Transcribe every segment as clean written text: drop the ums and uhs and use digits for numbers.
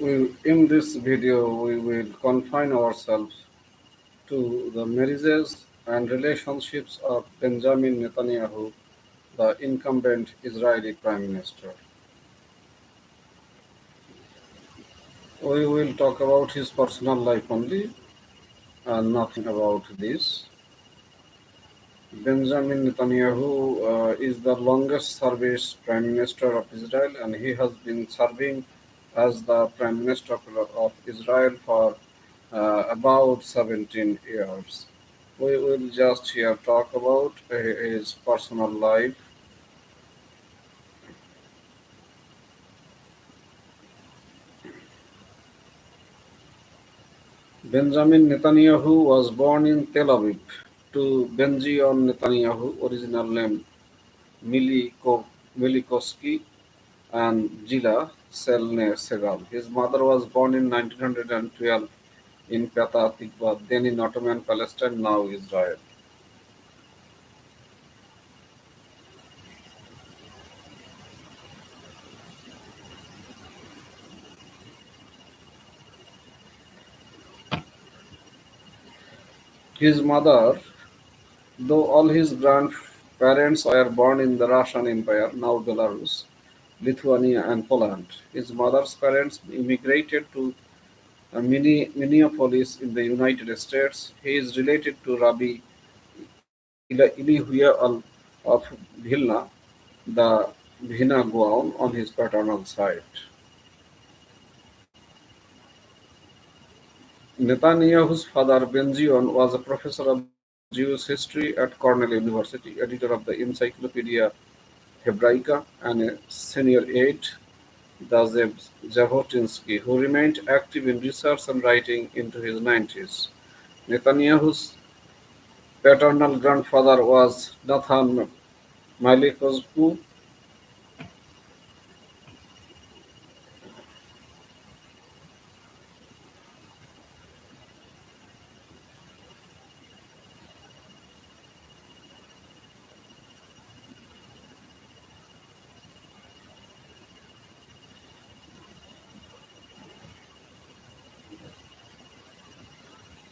In this video, we will confine ourselves to the marriages and relationships of Benjamin Netanyahu, the incumbent Israeli Prime Minister. We will talk about his personal life only and nothing about this. Benjamin Netanyahu is the longest service Prime Minister of Israel, and he has been serving as the Prime Minister of Israel for about 17 years. We will just here talk about his personal life. Benjamin Netanyahu was born in Tel Aviv to Benzion Netanyahu, original name Milikoski, and Gila Selne Segal. His mother was born in 1912 in Petah Tikva, then in Ottoman Palestine, now Israel. His mother, though all his grandparents were born in the Russian Empire, now Belarus, Lithuania, and Poland, his mother's parents immigrated to Minneapolis in the United States. He is related to Rabbi Elihuel of Vilna, the Vina Gaon, on his paternal side. Netanyahu's father, Benzion, was a professor of Jewish history at Cornell University, editor of the Encyclopedia Hebraica, and a senior aide, the Jabotinsky, who remained active in research and writing into his 90s. Netanyahu's paternal grandfather was Nathan Malikozku.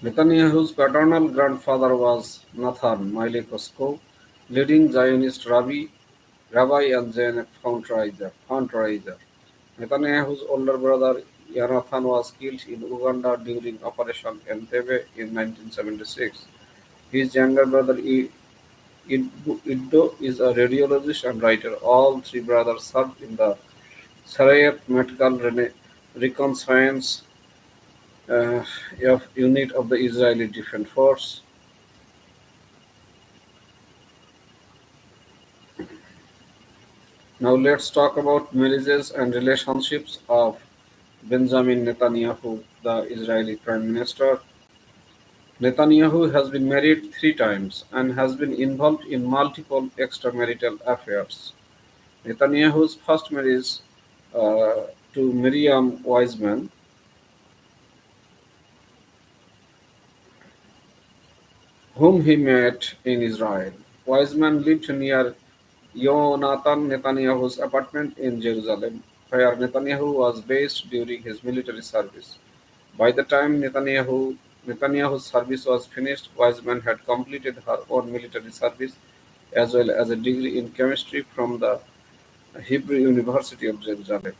Netanyahu's paternal grandfather was Nathan Malikozko, leading Zionist rabbi and Zionist fundraiser. Netanyahu's older brother Jonathan was killed in Uganda during Operation Entebbe in 1976. His younger brother Iddo is a radiologist and writer. All three brothers served in the Sarayat Medical Reconnaissance uh, unit of the Israeli Defense Force. Now let's talk about marriages and relationships of Benjamin Netanyahu, the Israeli Prime Minister. Netanyahu has been married three times and has been involved in multiple extramarital affairs. Netanyahu's first marriage to Miriam Weizmann, whom he met in Israel. Weizmann lived near Yonatan Netanyahu's apartment in Jerusalem, where Netanyahu was based during his military service. By the time Netanyahu's service was finished, Weizmann had completed her own military service as well as a degree in chemistry from the Hebrew University of Jerusalem.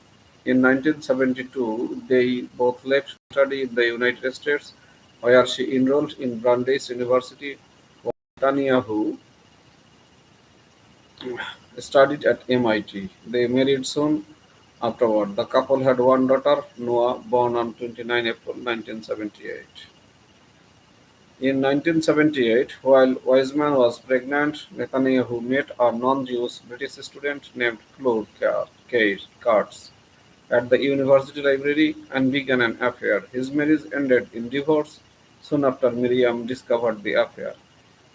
In 1972, they both left to study in the United States, where she enrolled in Brandeis University, while Netanyahu studied at MIT. They married soon afterward. The couple had one daughter, Noah, born on 29 April 1978. In 1978, while Weizmann was pregnant, Netanyahu met a non-Jewish British student named Claude Kurtz at the university library and began an affair. His marriage ended in divorce soon after Miriam discovered the affair.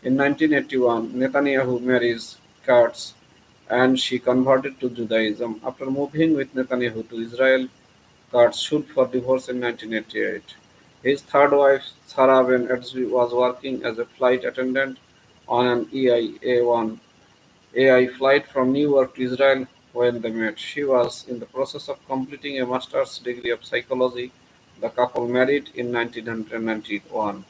In 1981, Netanyahu marries Kurtz and she converted to Judaism. After moving with Netanyahu to Israel, Kurtz sued for divorce in 1988. His third wife, Sarah Ben Etzvi, was working as a flight attendant on an EIA-1 AI flight from New York to Israel when they met. She was in the process of completing a master's degree of psychology. The couple married in 1991.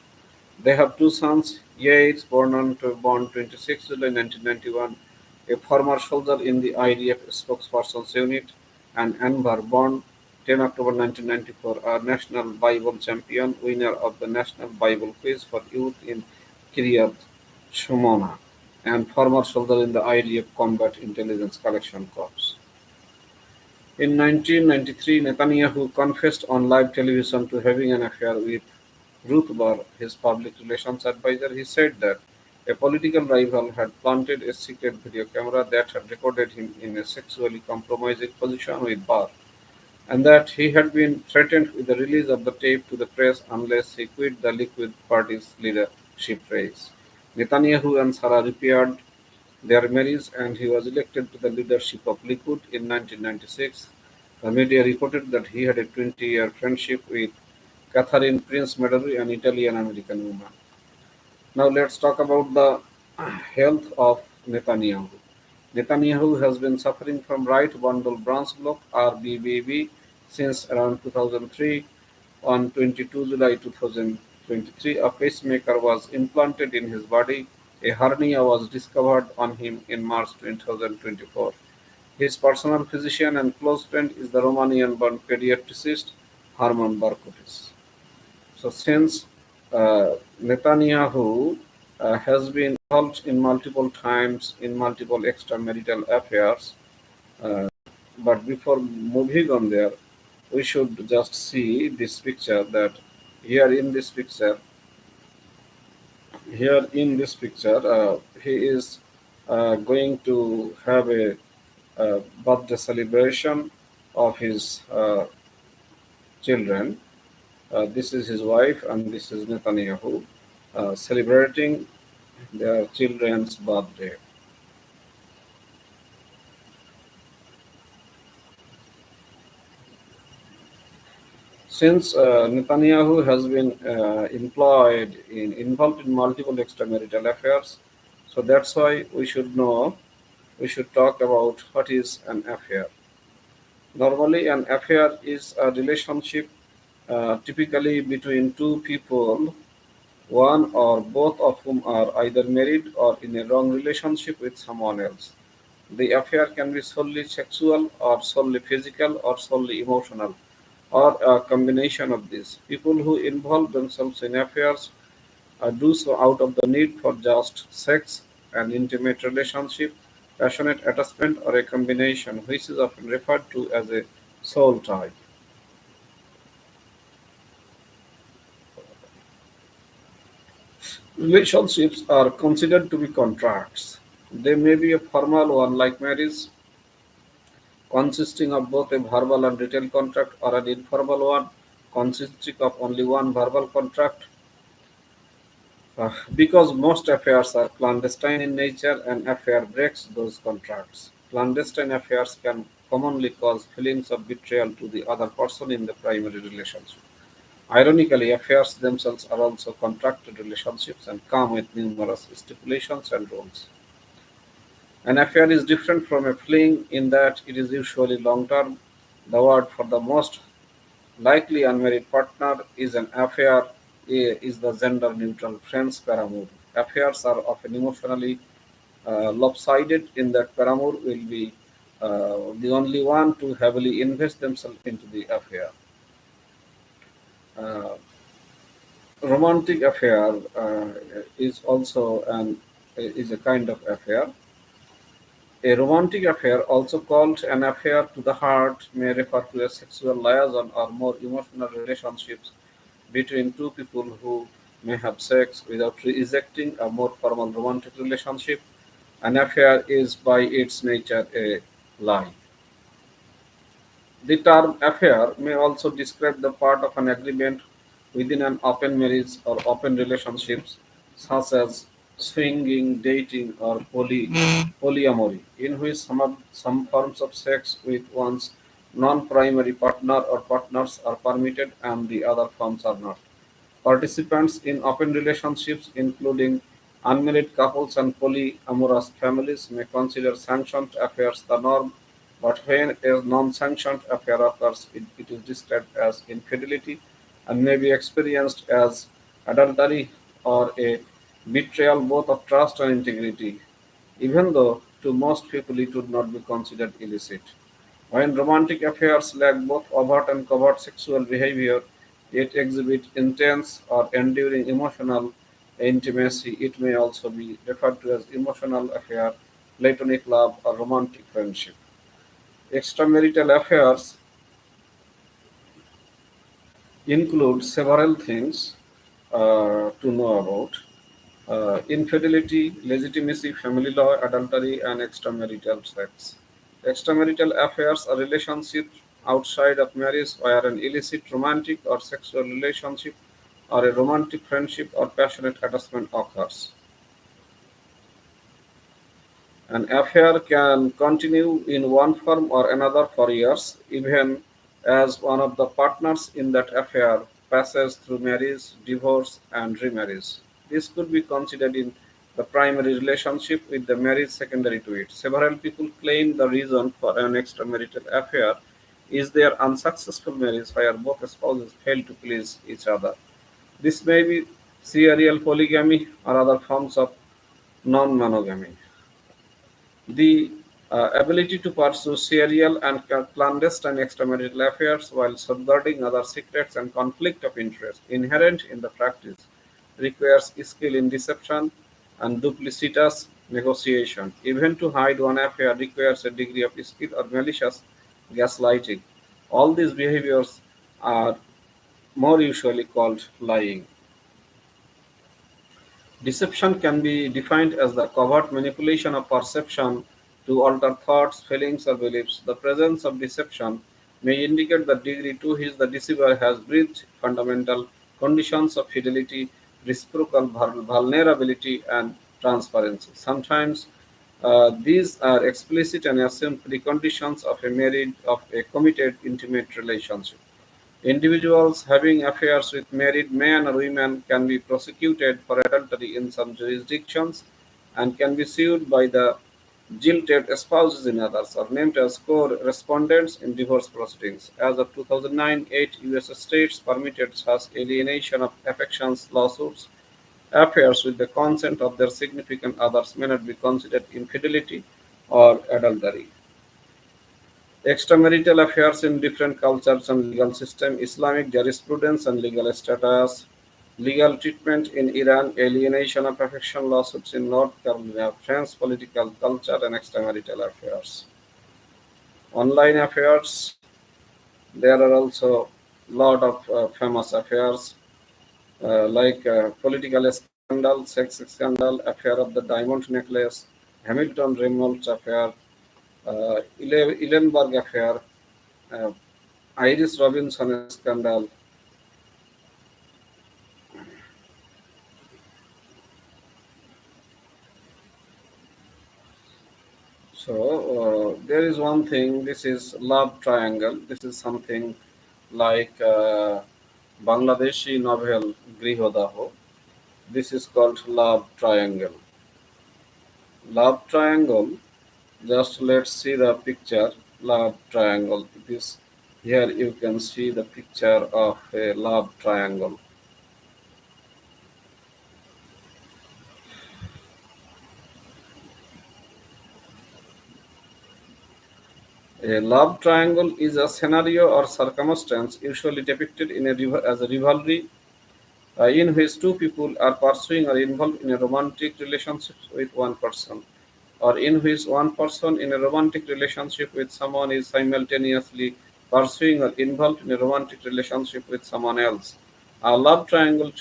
They have two sons, Yates, born 26 July 1991, a former soldier in the IDF spokesperson's unit, and Anwar, born 10 October 1994, a national Bible champion, winner of the National Bible Quiz for Youth in Kiryat Shmona, and former soldier in the IDF Combat Intelligence Collection Corps. In 1993, Netanyahu confessed on live television to having an affair with Ruth Barr, his public relations advisor. He said that a political rival had planted a secret video camera that had recorded him in a sexually compromising position with Barr, and that he had been threatened with the release of the tape to the press unless he quit the Liquid Party's leadership race. Netanyahu and Sarah repaired their marriage, and he was elected to the leadership of Likud in 1996. The media reported that he had a 20-year friendship with Catherine Prince Medori, an Italian-American woman. Now let's talk about the health of Netanyahu. Netanyahu has been suffering from right bundle branch block (RBBB) since around 2003. On 22 July 2023, a pacemaker was implanted in his body. A hernia was discovered on him in March 2024. His personal physician and close friend is the Romanian-born pediatricist Herman Barkotis. So since Netanyahu has been involved in multiple times in multiple extramarital affairs, uh, but before moving on there, we should just see this picture that here in this picture, he is going to have a birthday celebration of his children. This is his wife and this is Netanyahu celebrating their children's birthday. Since Netanyahu has been involved in multiple extramarital affairs, so that's why we should talk about what is an affair. Normally, an affair is a relationship typically between two people, one or both of whom are either married or in a wrong relationship with someone else. The affair can be solely sexual or solely physical or solely emotional or a combination of these. People who involve themselves in affairs do so out of the need for just sex, an intimate relationship, passionate attachment, or a combination, which is often referred to as a soul tie. Relationships are considered to be contracts. They may be a formal one like marriage, consisting of both a verbal and written contract, or an informal one consisting of only one verbal contract. Because most affairs are clandestine in nature, an affair breaks those contracts. Clandestine affairs can commonly cause feelings of betrayal to the other person in the primary relationship. Ironically, affairs themselves are also contracted relationships and come with numerous stipulations and rules. An affair is different from a fling in that it is usually long term. The word for the most likely unmarried partner is an affair is the gender neutral friends paramour. Affairs are often emotionally lopsided in that paramour will be the only one to heavily invest themselves into the affair. Uh, Romantic affair is also an is a kind of affair. A romantic affair, also called an affair to the heart, may refer to a sexual liaison or more emotional relationships between two people who may have sex without rejecting a more formal romantic relationship. An affair is by its nature a lie. The term affair may also describe the part of an agreement within an open marriage or open relationships, such as swinging, dating, or polyamory, in which some forms of sex with one's non-primary partner or partners are permitted and the other forms are not. Participants in open relationships, including unmarried couples and polyamorous families, may consider sanctioned affairs the norm, But when a non-sanctioned affair occurs, it is described as infidelity and may be experienced as adultery or a betrayal both of trust and integrity, even though to most people it would not be considered illicit. When romantic affairs lack both overt and covert sexual behavior, yet exhibit intense or enduring emotional intimacy, it may also be referred to as emotional affair, platonic love, or romantic friendship. Extramarital affairs include several things to know about infidelity, legitimacy, family law, adultery, and extramarital sex. Extramarital affairs are relationships outside of marriage where an illicit romantic or sexual relationship or a romantic friendship or passionate attachment occurs. An affair can continue in one form or another for years, even as one of the partners in that affair passes through marriage, divorce, and remarriage. This could be considered in the primary relationship with the marriage secondary to it. Several people claim the reason for an extramarital affair is their unsuccessful marriage where both spouses fail to please each other. This may be serial polygamy or other forms of non monogamy. The ability to pursue serial and clandestine extramarital affairs while safeguarding other secrets and conflict of interest inherent in the practice requires skill in deception and duplicitous negotiation. Even to hide one affair requires a degree of skill or malicious gaslighting. All these behaviors are more usually called lying. Deception can be defined as the covert manipulation of perception to alter thoughts, feelings, or beliefs. The presence of deception may indicate the degree to which the deceiver has breached fundamental conditions of fidelity, reciprocal vulnerability, and transparency. Sometimes these are explicit and assumed preconditions of a committed intimate relationship. Individuals having affairs with married men or women can be prosecuted for adultery in some jurisdictions and can be sued by the jilted spouses in others, or named as co-respondents in divorce proceedings. As of 2009, 8 U.S. states permitted such alienation of affections lawsuits. Affairs with the consent of their significant others may not be considered infidelity or adultery. Extramarital affairs in different cultures and legal system, Islamic jurisprudence and legal status, legal treatment in Iran, alienation of affection lawsuits in North Carolina, French political culture and extramarital affairs. Online affairs, there are also lot of famous affairs like political scandal, sex scandal, affair of the diamond necklace, Hamilton Reynolds affair, Ellenberg affair, uh, Iris Robinson scandal. So there is one thing. This is love triangle. This is something like Bangladeshi novel Grihodaho. This is called love triangle. Love triangle. Just let's see the picture. Love triangle. This here you can see the picture of a love triangle. A love triangle is a scenario or circumstance usually depicted in as a rivalry in which two people are pursuing or involved in a romantic relationship with one person, or in which one person in a romantic relationship with someone is simultaneously pursuing or involved in a romantic relationship with someone else. A love triangle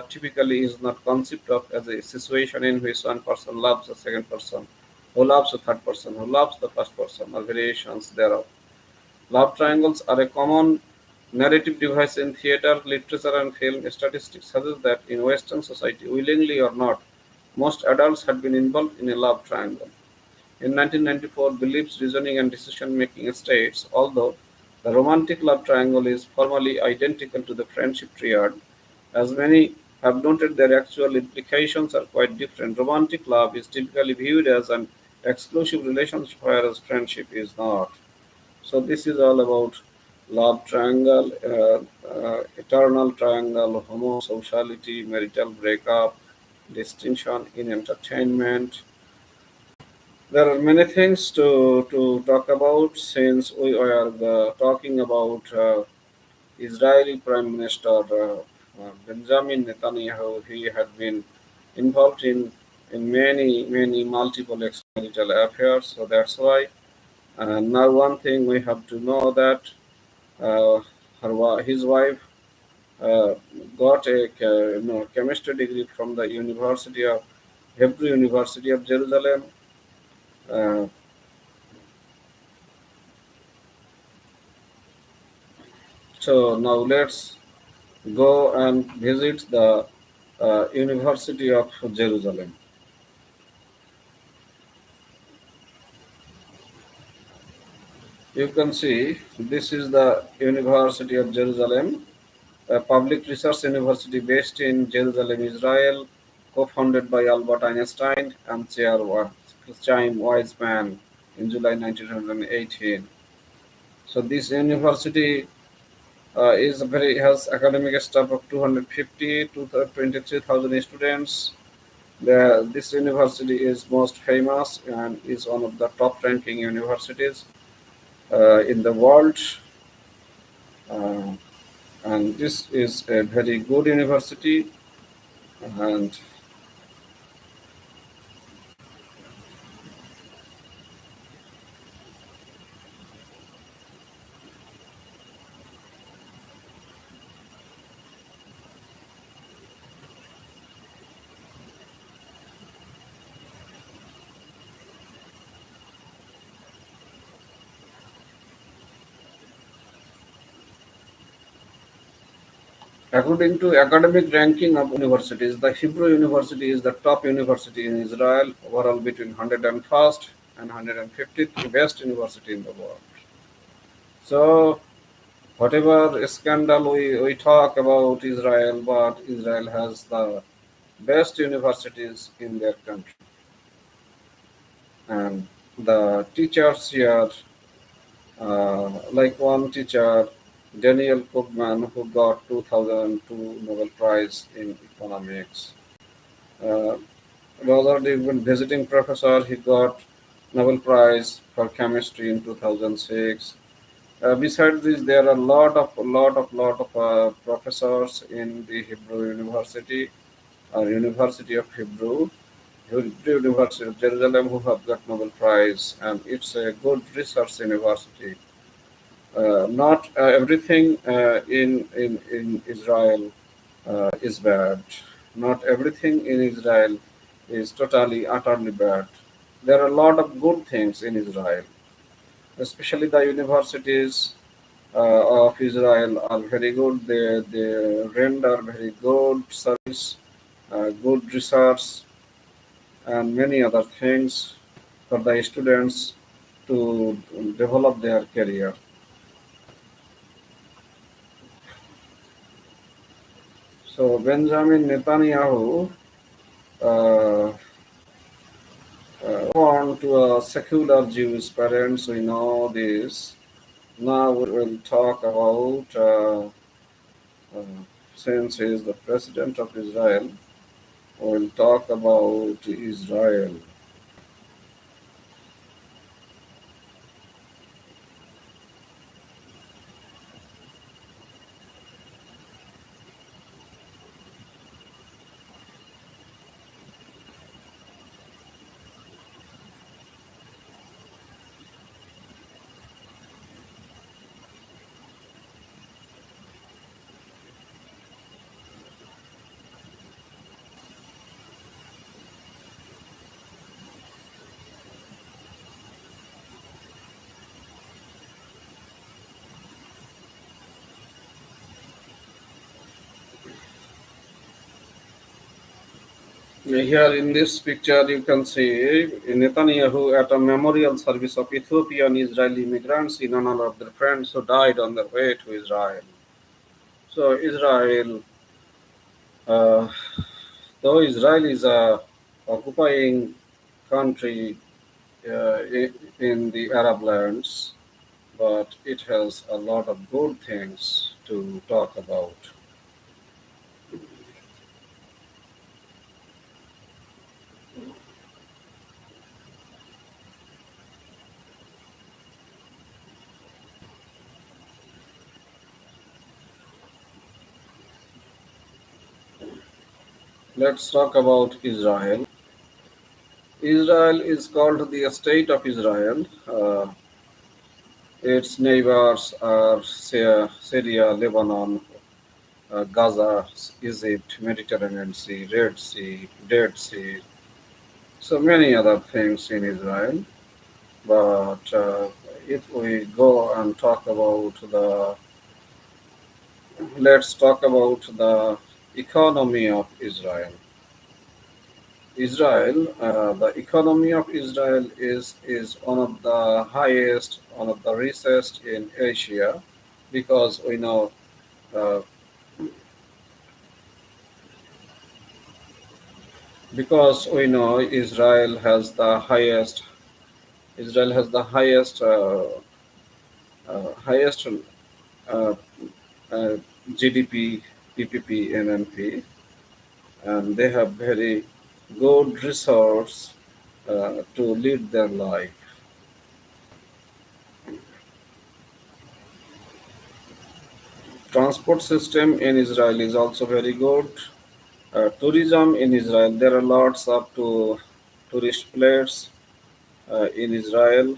typically is not conceived of as a situation in which one person loves a second person, who loves a third person, who loves the first person, or variations thereof. Love triangles are a common narrative device in theater, literature, and film. Statistics suggest that in Western society, willingly or not, most adults had been involved in a love triangle. In 1994, beliefs, reasoning, and decision-making states, although the romantic love triangle is formally identical to the friendship triad, as many have noted their actual implications are quite different. Romantic love is typically viewed as an exclusive relationship, whereas friendship is not. So this is all about love triangle, eternal triangle, homosociality, marital breakup, distinction in entertainment. There are many things to talk about since we are talking about Israeli Prime Minister Benjamin Netanyahu. He had been involved in many multiple extramarital affairs. So that's why. And now one thing we have to know that uh, his wife uh, got a chemistry degree from the University of Hebrew University of Jerusalem. Uh, so now let's go and visit the University of Jerusalem. You can see this is the University of Jerusalem, a public research university based in Jerusalem, Israel, co-founded by Albert Einstein and Chaim Weizmann in July 1918. So this university is very has academic staff of 250 to 23,000 students. This university is most famous and is one of the top-ranking universities in the world. Uh, and this is a very good university. And according to academic ranking of universities, the Hebrew University is the top university in Israel, overall between 101st and 150th best university in the world. So whatever scandal we talk about Israel, but Israel has the best universities in their country. And the teachers here, like one teacher, Daniel Krugman, who got 2002 Nobel Prize in Economics. Uh, Roger Dickman, visiting professor, he got Nobel Prize for Chemistry in 2006. Besides this, there are lot of professors in the Hebrew University, University of Hebrew University of Jerusalem, who have got Nobel Prize, and it's a good research university. Not everything in Israel is bad. Not everything in Israel is totally utterly bad. There are a lot of good things in Israel, especially the universities of Israel are very good. They render very good service, good research, and many other things for the students to develop their career. So Benjamin Netanyahu uh, born to a secular Jewish parents. We know this. Now we will talk about uh, since he is the president of Israel. We will talk about Israel. Here in this picture, you can see Netanyahu at a memorial service of Ethiopian Israeli immigrants in honor of their friends who died on their way to Israel. So Israel, uh, though Israel is a occupying country, in the Arab lands, but it has a lot of good things to talk about. Let's talk about Israel. Israel is called the State of Israel. Its neighbors are Syria, Lebanon, Gaza, Egypt, Mediterranean Sea, Red Sea, Dead Sea, so many other things in Israel. But if we go and talk about let's talk about the economy of Israel. The economy of Israel is one of the highest, one of the richest in Asia, because uh, we know Israel has the highest uh, uh, GDP, PPP, NNP, and they have very good resource to lead their life. Transport system in Israel is also very good. Tourism in Israel, there are lots of tourist places in Israel,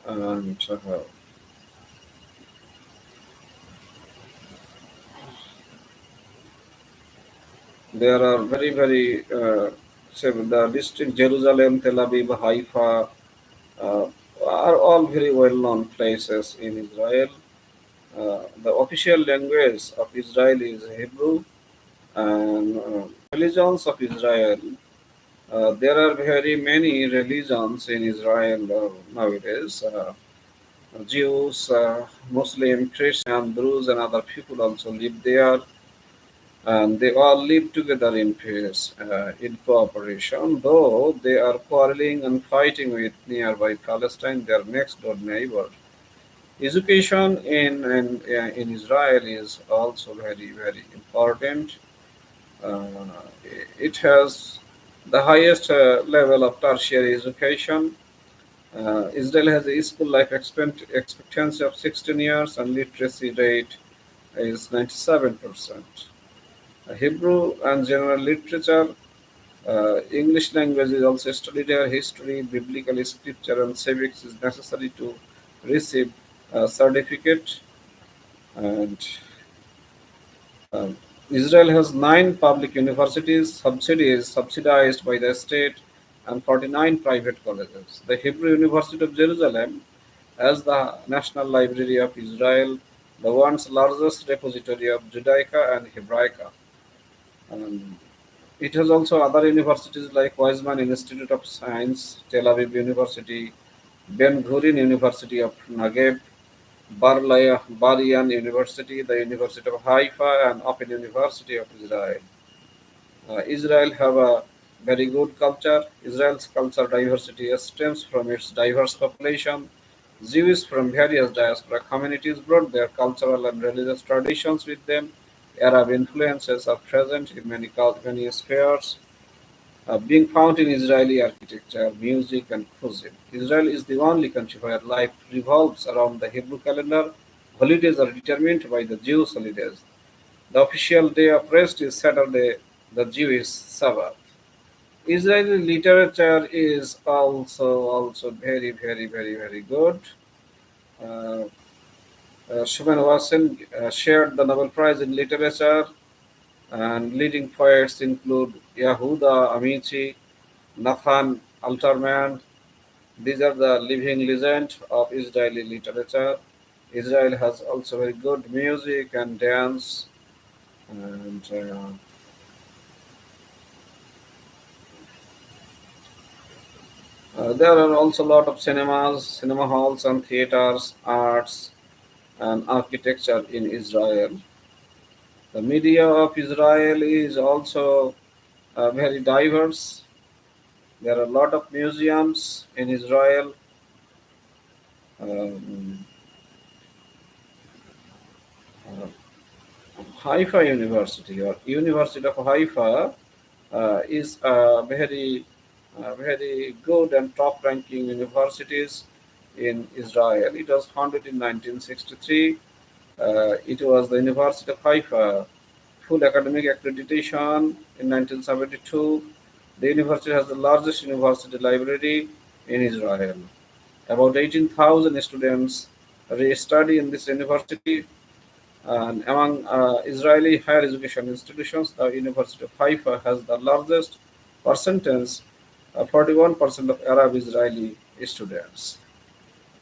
and there are the district Jerusalem, Tel Aviv, Haifa uh, are all very well-known places in Israel. The official language of Israel is Hebrew, and religions of Israel. There are very many religions in Israel nowadays. Jews, Muslim, Christian, Druze, and other people also live there, and they all live together in peace, in cooperation. Though they are quarreling and fighting with nearby Palestine, their next door neighbor. Education in Israel is also very important. Uh, it has the highest level of tertiary education. Israel has a school life expectancy of 16 years and literacy rate is 97%. Hebrew and general literature, English language is also studied here. History, biblical scripture, and civics is necessary to receive a certificate. And Um, Israel has nine public universities, subsidized by the state, and 49 private colleges. The Hebrew University of Jerusalem has the National Library of Israel, the world's largest repository of Judaica and Hebraica. Um, it has also other universities like Weizmann Institute of Science, Tel Aviv University, Ben Gurion University of Negev, Bar-Ilan University, the University of Haifa, and Open University of Israel. Israel have a very good culture. Israel's cultural diversity stems from its diverse population. Jews from various diaspora communities brought their cultural and religious traditions with them. Arab influences are present in many spheres, being found in Israeli architecture, music, and cuisine. Israel is the only country where life revolves around the Hebrew calendar. Holidays are determined by the Jewish holidays. The official day of rest is Saturday, the Jewish Sabbath. Israeli literature is also very good. Uh, Shimon Wasson shared the Nobel Prize in Literature, and leading poets include Yehuda Amici, Nathan Alterman. These are the living legends of Israeli literature. Israel has also very good music and dance, and there are also a lot of cinemas, cinema halls, and theaters, arts, and architecture in Israel. The media of Israel is also very diverse. There are a lot of museums in Israel. Um, uh, Haifa University or University of Haifa is a very good and top-ranking universities in Israel. It was founded in 1963. It was the University of Haifa full academic accreditation in 1972. The university has the largest university library in Israel. About 18,000 students study in this university, and among Israeli higher education institutions, the University of Haifa has the largest percentage, 41% of Arab Israeli students.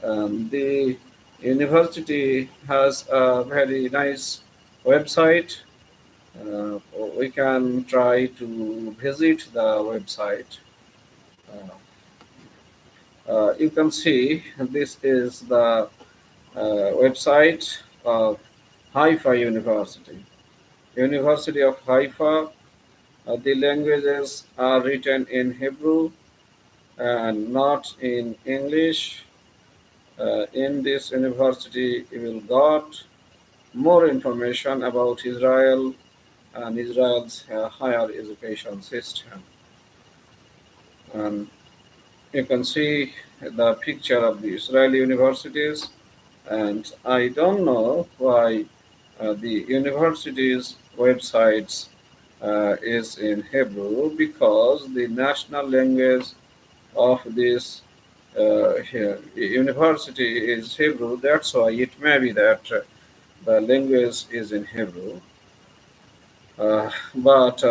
The university has a very nice website. Uh, we can try to visit the website. Uh, you can see this is the website of Haifa University. University of Haifa. The languages are written in Hebrew and not in English. In this university, you will got more information about Israel and Israel's higher education system. And you can see the picture of the Israeli universities, and I don't know why the universities' websites is in Hebrew because the national language of this university is Hebrew. That's why it may be that the language is in Hebrew. But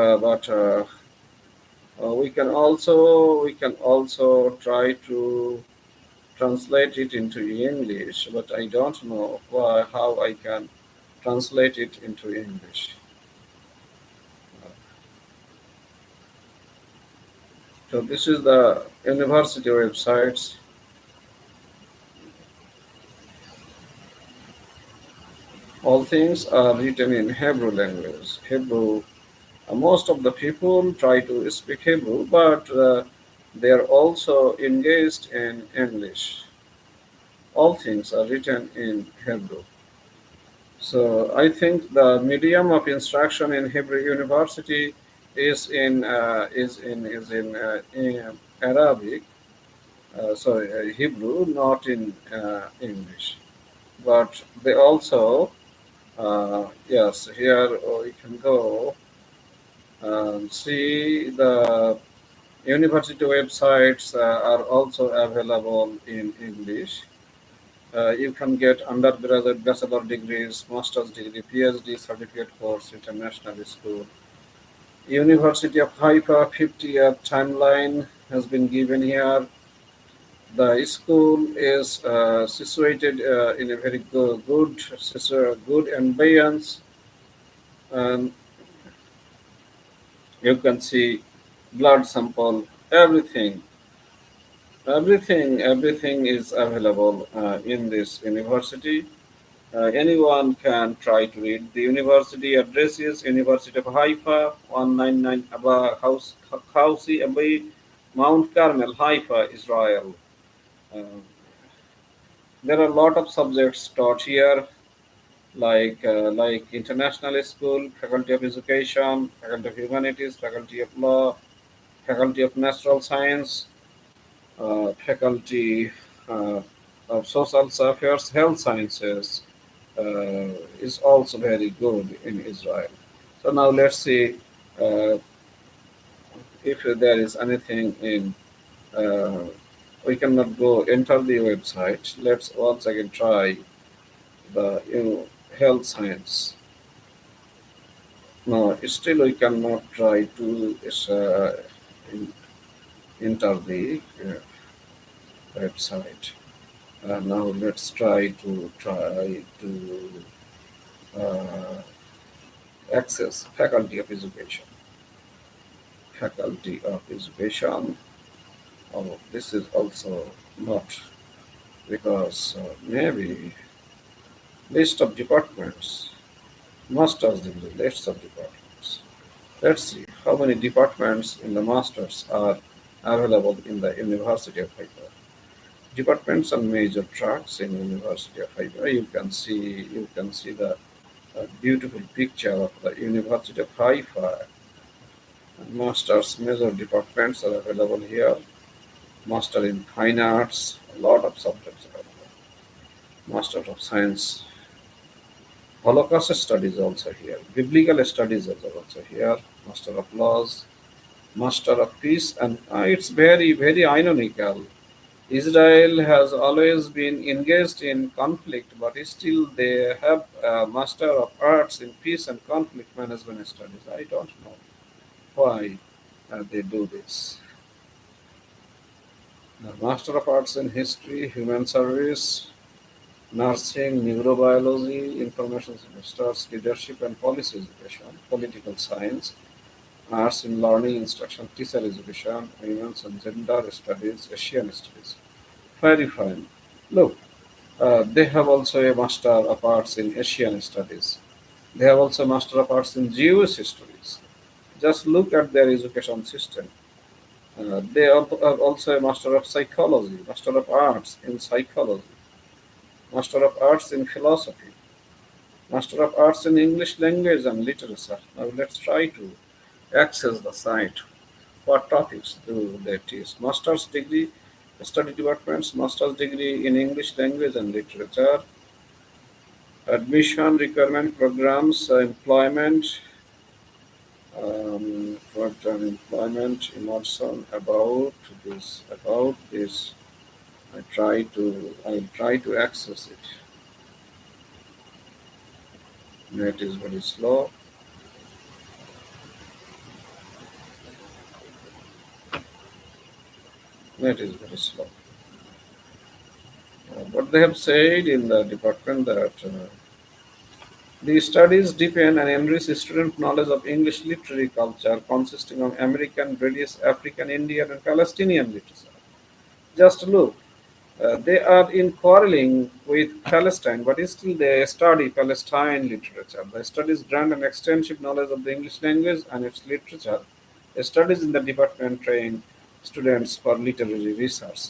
we can also try to translate it into English, but I don't know how I can translate it into English. So this is the university websites. All things are written in Hebrew language. Hebrew. Most of the people try to speak Hebrew, but they are also engaged in English. All things are written in Hebrew. So I think the medium of instruction in Hebrew University is in Arabic, sorry, Hebrew, not in English. But they also, yes, here we can go and see the university websites are also available in English. You can get undergraduate bachelor degrees, master's degree, PhD certificate course, international school. University of Haifa 50-year timeline has been given here. The school is situated in a very good ambience, and you can see blood sample, everything is available in this university. Anyone can try to read. The university address is University of Haifa, 199 Abba House, Housi Abbey, Mount Carmel, Haifa, Israel. Uh, there are a lot of subjects taught here, like international school, faculty of education, faculty of humanities, faculty of law, faculty of natural science, faculty uh, of social affairs, health sciences is also very good in Israel. So now let's see uh, if there is anything in. Uh, we cannot go enter the website. Let's once again try the health science. No, still we cannot try to in- enter the website. Now let's try to uh, access faculty of education. Faculty of education. Oh, this is also not because maybe list of departments, master's degree, list of departments. Let's see how many departments in the masters are. available in the University of Haifa. Departments and major tracks in University of Haifa. You can see the beautiful picture of the University of Haifa. Masters major departments are available here. Master in Fine Arts, a lot of subjects are available. Master of Science, Holocaust Studies also here. Biblical Studies are also here. Master of Laws, Master of Peace, and it's very, very ironical. Israel has always been engaged in conflict, but still they have a Master of Arts in Peace and Conflict Management Studies. I don't know why they do this. The Master of Arts in History, Human Service, Nursing, Neurobiology, Information Systems, Leadership and Policy Education, Political Science, Arts in Learning, Instruction, Teacher Education, Women's and Gender Studies, Asian Studies. Very fine. Look, they have also a Master of Arts in Asian Studies. They have also Master of Arts in Jewish Studies. Just look at their education system. They have also a Master of Psychology, Master of Arts in Psychology, Master of Arts in Philosophy, Master of Arts in English Language and Literature. Now let's try to access the site. What topics do they teach? Master's degree, study departments, master's degree in English Language and Literature, admission requirement programs, employment, part-time employment, immersion. About this, I'll try to access it. Net is very slow. Net is very slow. But they have said in the department that the studies deepen and enrich student knowledge of English literary culture consisting of American, British, African, Indian, and Palestinian literature. Just look, they are in quarreling with Palestine, but still they study Palestine literature. The studies grant an extensive knowledge of the English language and its literature. The studies in the department train students for literary research.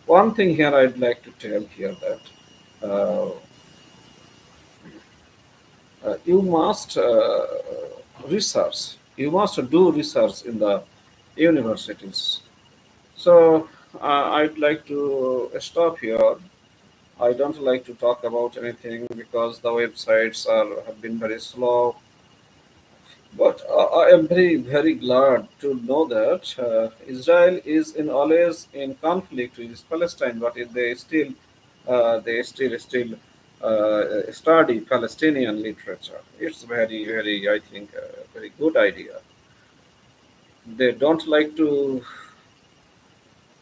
One thing here I'd like to tell here that uh, you must research. You must do research in the universities. So I'd like to stop here. I don't like to talk about anything because the websites are have been very slow. But I am very very glad to know that Israel is in always in conflict with Palestine, but they still study Palestinian literature. It's very very I think very good idea. They don't like to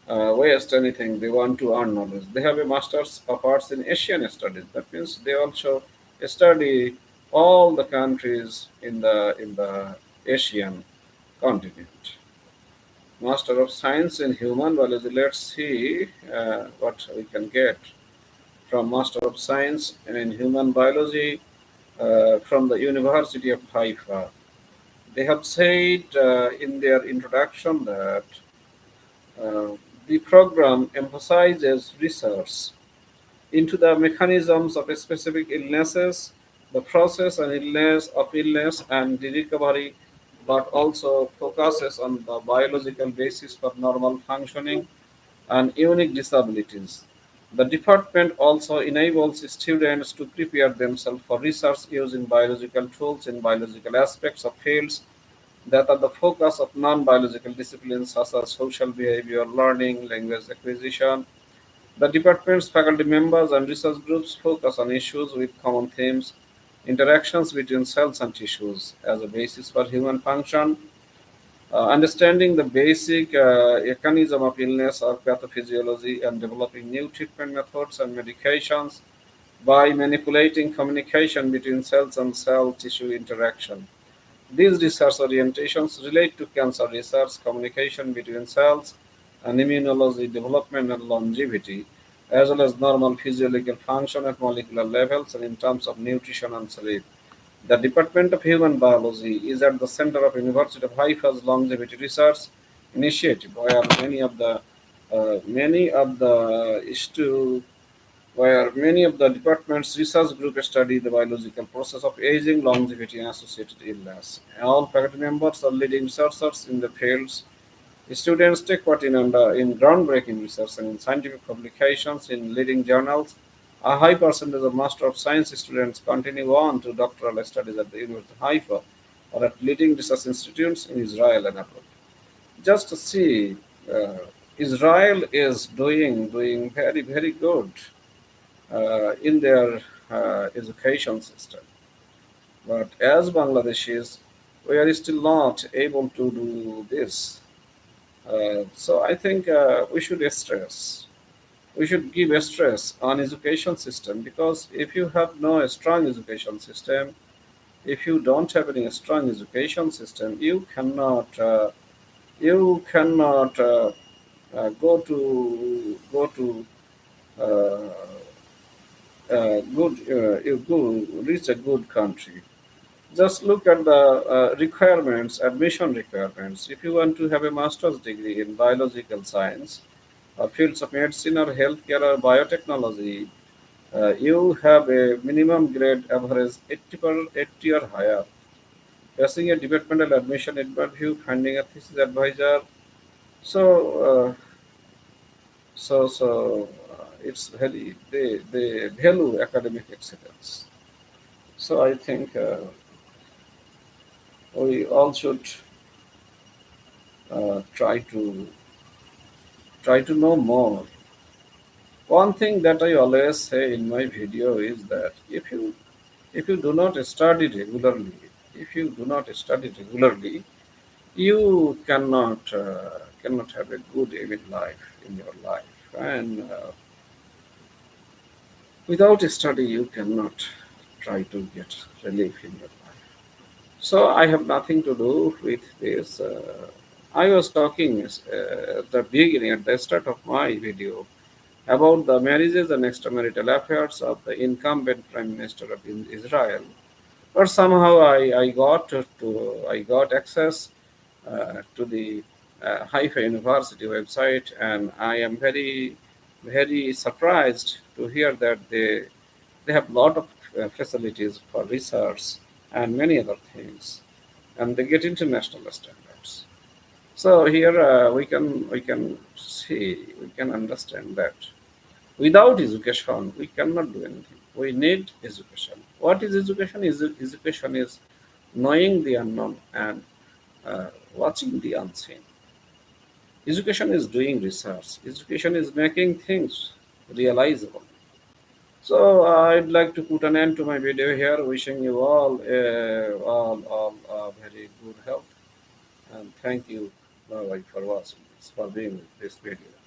waste anything. They want to earn knowledge. They have a master's of arts in Asian studies. That means they also study all the countries in the Asian continent. Master of Science in Human Biology. Let's see what we can get from Master of Science in Human Biology from the University of Haifa. They have said in their introduction that uh, the program emphasizes research into the mechanisms of specific illnesses, the process and illness and the recovery, but also focuses on the biological basis for normal functioning and unique disabilities. The department also enables students to prepare themselves for research using biological tools in biological aspects of fields that are the focus of non-biological disciplines such as social behavior, learning, language acquisition. The department's faculty members and research groups focus on issues with common themes, interactions between cells and tissues as a basis for human function, understanding the basic mechanism of illness or pathophysiology, and developing new treatment methods and medications by manipulating communication between cells and cell tissue interaction. These research orientations relate to cancer research, communication between cells, and immunology development and longevity, as well as normal physiological function at molecular levels and in terms of nutrition and sleep. The Department of Human Biology is at the center of University of Haifa's longevity research, initiative where many of the where many of the department's research group study the biological process of aging, longevity, and associated illness. All faculty members are leading researchers in the fields. Students take part in groundbreaking research and in scientific publications in leading journals. A high percentage of Master of Science students continue on to doctoral studies at the University of Haifa or at leading research institutes in Israel and abroad. Just to see, uh, Israel is doing very good in their education system. But as Bangladeshis, we are still not able to do this. So I think we should stress. We should give a stress on education system because if you have no strong education system, if you don't have any strong education system, you cannot go to uh, good you go reach a good country. Just look at the requirements, admission requirements. If you want to have a master's degree in biological science, fields of medicine or healthcare or biotechnology, you have a minimum grade average 80 or higher. Passing a departmental admission interview, finding a thesis advisor. So, it's very they value academic excellence. So I think we all should try to know more. One thing that I always say in my video is that if you do not study regularly, if you do not study regularly, you cannot have a good aim in life in your life, and without study you cannot try to get relief in your life. So I have nothing to do with this. I was talking at the beginning, at the start of my video, about the marriages and extramarital affairs of the incumbent Prime Minister of Israel. But somehow I got access to the Haifa University website, and I am very surprised to hear that they have a lot of facilities for research and many other things, and they get international standards. So here we can see, we can understand that without education we cannot do anything. We need education. What is education? Education is knowing the unknown and watching the unseen. Education is doing research. Education is making things realizable. So I'd like to put an end to my video here, wishing you all very good health, and thank you, Bye, for watching this, for being with this video.